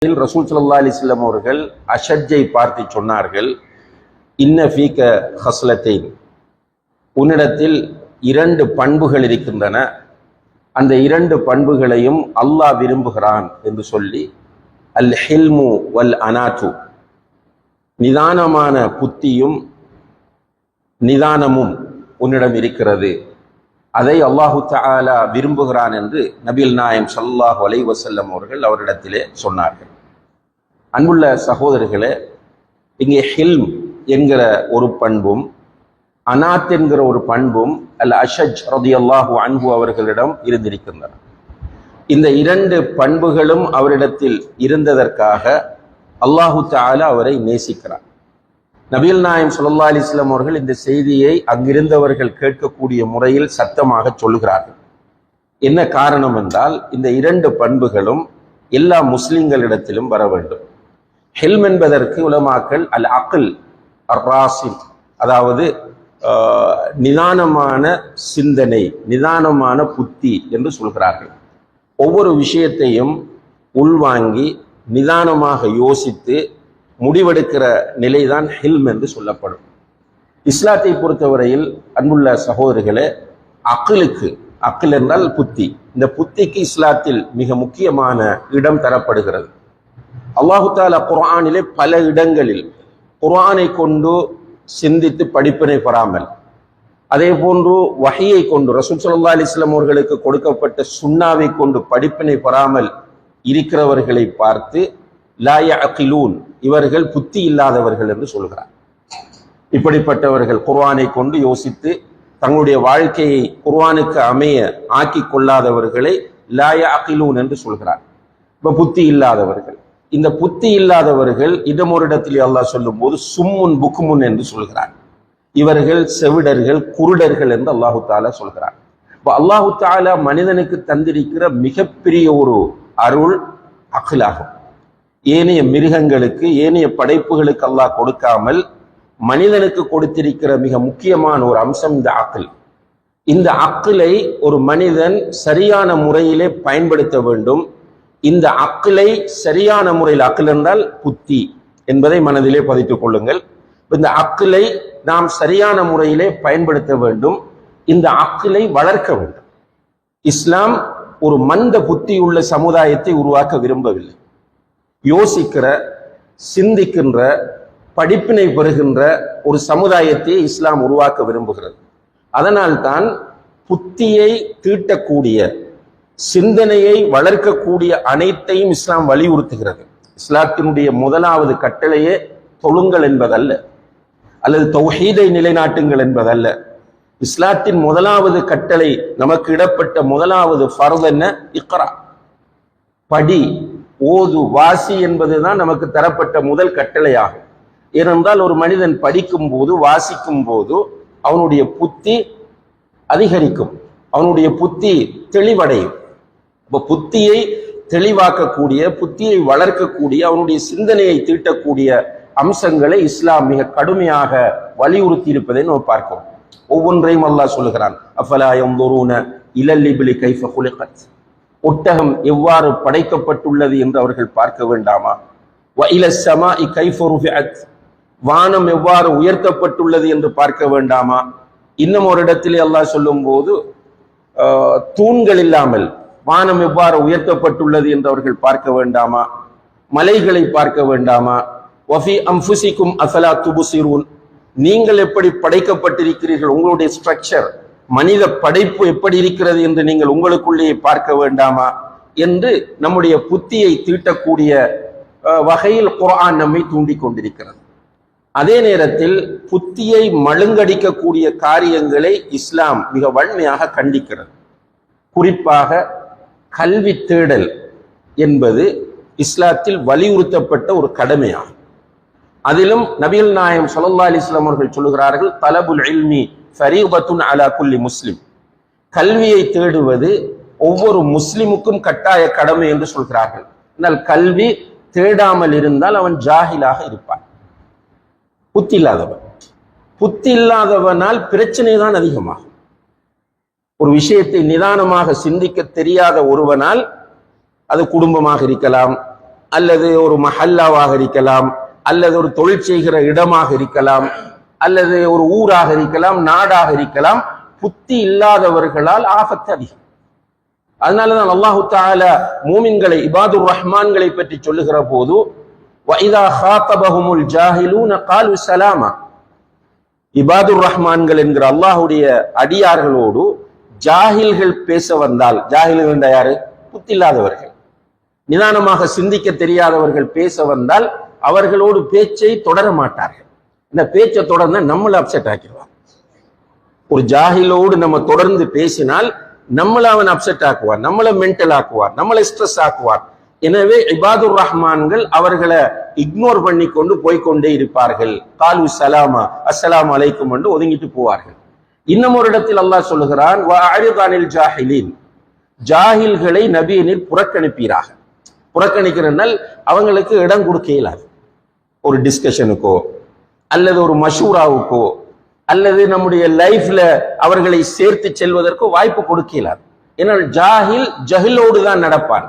ரசூல் ஸல்லல்லாஹு அலைஹி வஸல்லம் அவர்கள் அஷஜ்ஜை பார்த்து சொன்னார்கள், இன்ன ஃபீக ஹஸ்லத்தைன், உன்னிடத்தில் இரண்டு பண்புகள் இருக்கின்றன, அந்த இரண்டு பண்புகளையும் அல்லாஹ் விரும்புகிறான் என்று சொல்லி, அல் ஹில்மு வல் அனாத்து, நிதானமான புத்தியும் நிதானமும் உன்னிடம் இருக்கிறது, அதை அல்லாஹு தஆலா விரும்புகிறான் என்று நபிகள் நாயகம் ஸல்லல்லாஹு அலைஹி வஸல்லம் அவர்கள் அவரிடத்திலே சொன்னார்கள். அன்புள்ள சகோதரர்களே, இங்கே ஹில்ம் என்கிற ஒரு பண்பும் அனாத் என்கிற ஒரு பண்பும் அல் அஷஜ் ரலியல்லாஹு அன்ஹு அவர்களிடம் இருந்திருக்கின்றன. இந்த இரண்டு பண்புகளும் அவரிடத்தில் இருந்ததற்காக அல்லாஹு தஆலா அவரை நேசிக்கிறார். நபிகள் நாயகம் ஸல்லல்லாஹு அலைஹி வஸல்லம் அவர்கள் இந்த செய்தியை அங்கிருந்தவர்கள் கேட்கக்கூடிய முறையில் சத்தமாக சொல்லுகிறார்கள். என்ன காரணம் என்றால், இந்த இரண்டு பண்புகளும் எல்லா முஸ்லிம்களிடத்திலும் வர வேண்டும். ஹில்ம் என்பதற்கு உலமாக்கள் அல் அக்ல் அர் ராசிம், அதாவது நிதானமான சிந்தனை, நிதானமான புத்தி என்று சொல்கிறார்கள். ஒவ்வொரு விஷயத்தையும் உள்வாங்கி நிதானமாக யோசித்து முடிவெடுக்கிற நிலைதான் ஹில்ம் என்று சொல்லப்படும். இஸ்லாத்தை பொறுத்தவரையில் அன்புள்ள சகோதரர்களே, அக்ல் என்றால் புத்தி, இந்த புத்திக்கு இஸ்லாத்தில் மிக முக்கியமான இடம் தரப்படுகிறது. அல்லாஹு தஆலா குர்ஆனிலே பல இடங்களில் குர்ஆனை கொண்டு சிந்தித்து படிப்பினை பெறாமல், அதே போன்று வஹியை கொண்டு ரசூல் ஸல்லல்லாஹு அலைஹி வஸல்லம் அவர்களுக்கு கொடுக்கப்பட்ட சுன்னாவை கொண்டு படிப்பினை பெறாமல் இருக்கிறவர்களை பார்த்து லா யஅகிலூன், இவர்கள் புத்தி இல்லாதவர்கள் என்று சொல்கிறார். இப்படிப்பட்டவர்கள் குர்ஆனை கொண்டு யோசித்து தங்களுடைய வாழ்க்கையை குர்ஆனுக்கு அமைய ஆக்கி கொள்ளாதவர்களை லா யஅகிலூன் என்று சொல்கிறார். இப்ப புத்தி இல்லாதவர்கள், இந்த புத்தி இல்லாதவர்கள் இன்னும் ஒரு இடத்தில் அல்லாஹ் சொல்லும் போது சும்முன் புக்முன் என்று சொல்கிறார். இவர்கள் செவிடர்கள், குருடர்கள் என்று அல்லாஹு தஆலா சொல்கிறார். இப்போ அல்லாஹு தஆலா மனிதனுக்கு தந்திருக்கிற மிகப்பெரிய ஒரு அருள் அக்லாகும். ஏனைய மிருகங்களுக்கு, ஏனைய படைப்புகளுக்கு அல்லாஹ் கொடுக்காமல் மனிதனுக்கு கொடுத்திருக்கிற மிக முக்கியமான ஒரு அம்சம் இந்த அக்ல். இந்த அக்லை ஒரு மனிதன் சரியான முறையிலே பயன்படுத்த வேண்டும். இந்த அக்லை சரியான முறையில், அக்ல் என்றால் புத்தி என்பதை மனதிலே பதித்துக் கொள்ளுங்கள். இந்த அக்லை நாம் சரியான முறையிலே பயன்படுத்த வேண்டும். இந்த அக்லை வளர்க்க வேண்டும். இஸ்லாம் ஒரு மந்த புத்தி உள்ள சமுதாயத்தை உருவாக்க விரும்பவில்லை. யோசிக்கிற, சிந்திக்கின்ற, படிப்பினை பெறுகின்ற ஒரு சமுதாயத்தை இஸ்லாம் உருவாக்க விரும்புகிறது. அதனால் தான் புத்தியை தீட்டக்கூடிய, சிந்தனையை வளர்க்கக்கூடிய அனைத்தையும் இஸ்லாம் வலியுறுத்துகிறது. இஸ்லாத்தினுடைய முதலாவது கட்டளையே தொழுங்கள் என்பதல்ல, அல்லது தௌஹீதை நிலைநாட்டுங்கள் என்பதல்ல. இஸ்லாத்தின் முதலாவது கட்டளை, நமக்கு இடப்பட்ட முதலாவது ஃபர்து என்ன? இக்ரா, படி, ஓது, வாசி என்பதுதான் நமக்கு தரப்பட்ட முதல் கட்டளையாகும். ஏனென்றால் ஒரு மனிதன் படிக்கும் போது, வாசிக்கும் போது அவனுடைய புத்தி அதிகரிக்கும், அவனுடைய புத்தி தெளிவடையும். இப்போ புத்தியை தெளிவாக்கக்கூடிய, புத்தியை வளர்க்கக்கூடிய, அவனுடைய சிந்தனையை தீட்டக்கூடிய அம்சங்களை இஸ்லாம் மிக கடுமையாக வலியுறுத்தி இருப்பதை நாம் பார்க்கிறோம். ஒவ்வொன்றையும் அல்லாஹ் சொல்லுகிறான், அஃபலா யன்துரூன இலல் இப்லி கைஃப குலிகத், ஒட்டகம் எவ்வாறு படைக்கப்பட்டுள்ளது என்று அவர்கள் பார்க்க வேண்டாமா? வ இலஸ் ஸமாஇ கைஃப ருஃபிஅத், வானம் எவ்வாறு உயர்த்தப்பட்டுள்ளது என்று பார்க்க வேண்டாமா? இன்னும் ஒரு இடத்திலே அல்லாஹ் சொல்லும் போது, தூண்கள் இல்லாமல் வானம் எவ்வாறு உயர்த்தப்பட்டுள்ளது என்று அவர்கள் பார்க்க வேண்டாமா? மலைகளை பார்க்க வேண்டாமா? வஃபி அன்ஃபுசிக்கும் அஃபலா துப்சிரூன், நீங்கள் எப்படி படைக்கப்பட்டிருக்கிறீர்கள், உங்களுடைய ஸ்ட்ரக்சர், மனித படைப்பு எப்படி இருக்கிறது என்று நீங்கள் உங்களுக்குள்ளேயே பார்க்க வேண்டாமா என்று நம்முடைய புத்தியை தீட்டக்கூடிய வகையில் குர்ஆன் நம்மை தூண்டிக் கொண்டிருக்கிறது. அதே நேரத்தில் புத்தியை மழுங்கடிக்கக்கூடிய காரியங்களை இஸ்லாம் மிக வன்மையாக கண்டிக்கிறது. குறிப்பாக கல்வி தேடல் என்பது இஸ்லாத்தில் வலியுறுத்தப்பட்ட ஒரு கடமையாகும். அதிலும் நபிகள் நாயகம் ஸல்லல்லாஹு அலைஹி வஸல்லம் அவர்கள் சொல்லுகிறார்கள், தலபுல் இல்மி ஃபரீபத்துன் அலா குல்லி முஸ்லிம், கல்வியை தேடுவது ஒவ்வொரு முஸ்லிமுக்கும் கட்டாய கடமை என்று சொல்கிறார்கள். ஆனால் கல்வி தேடாமல் இருந்தால் அவன் ஜாஹிலாக இருப்பான், புத்தி இல்லாதவன். புத்தி இல்லாதவனால் பிரச்சனை தான் அதிகமாகும். ஒரு விஷயத்தை நிதானமாக சிந்திக்க தெரியாத ஒருவனால், அது குடும்பமாக இருக்கலாம், அல்லது ஒரு மஹல்லாவாக இருக்கலாம், அல்லது ஒரு தொழில் செய்கிற இடமாக இருக்கலாம், அல்லது ஒரு ஊராக இருக்கலாம், நாடாக இருக்கலாம். புத்தி இல்லாதவர்களால் ஆபத்து அதிகம். அதனாலதான் அல்லாஹு தஆலா மூமின்களை, இபாதுர் ரஹ்மான்களை பற்றி சொல்லுகிற போது வஇதா ஹாதபஹுமுல் ஜாஹிலூன காலு ஸலாமா, இபாதுர் ரஹ்மான்கள் என்கிற அல்லாஹ்வுடைய அடியார்களோடு ஜாஹில்கள் பேச வந்தால், ஜாஹில்கள் என்ற யாரு? புத்தி இல்லாதவர்கள், நிதானமாக சிந்திக்க தெரியாதவர்கள் பேச வந்தால் அவர்களோடு பேச்சை தொடர மாட்டார்கள். இந்த பேச்சை தொடர்ந்து நம்மளை அப்செட் ஆக்கிடுவான். ஒரு ஜாஹிலோடு நம்ம தொடர்ந்து பேசினால் நம்மளை அவன் அப்செட் ஆக்குவான், நம்மளை மென்டல் ஆக்குவான், நம்மளை ஸ்ட்ரெஸ் ஆக்குவான். எனவே இபாதுர் ரஹ்மான்கள் அவர்களை இக்னோர் பண்ணி கொண்டு போய்கொண்டே இருப்பார்கள். காலு சலாமா, அஸ்ஸலாமு அலைக்கும் என்று ஒதுங்கிட்டு போவார்கள். இன்னும் ஒரு இடத்தில் அல்லாஹ் சொல்லுகிறான், வஅரித் அனில் ஜாஹிலீன், ஜாஹில்களை நபியே நீர் புறக்கணிப்பீராக. புறக்கணிக்கிறனால் அவங்களுக்கு இடம் கொடுக்க இயலாது. ஒரு டிஸ்கஷனுக்கோ அல்லது ஒரு மஷூராவுக்கோ அல்லது நம்முடைய லைஃப்ல அவர்களை சேர்த்து செல்வதற்கோ வாய்ப்பு கொடுக்க இயலாது. ஏன்னால் ஜாஹில் ஜஹிலோடு தான் நடப்பான்.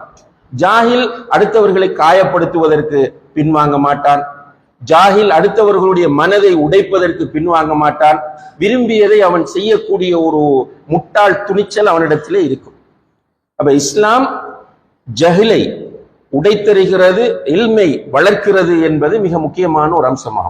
ஜாஹில் அடுத்தவர்களை காயப்படுத்துவதற்கு பின்வாங்க மாட்டான். ஜாஹில் அடுத்தவர்களுடைய மனதை உடைப்பதற்கு பின்வாங்க மாட்டான். விரும்பியதை அவன் செய்யக்கூடிய ஒரு முட்டாள் துணிச்சல் அவனிடத்திலே இருக்கும். அப்ப இஸ்லாம் ஜஹிலை உடைத்தெறிகிறது, இல்மை வளர்க்கிறது என்பது மிக முக்கியமான ஒரு அம்சமாகும்.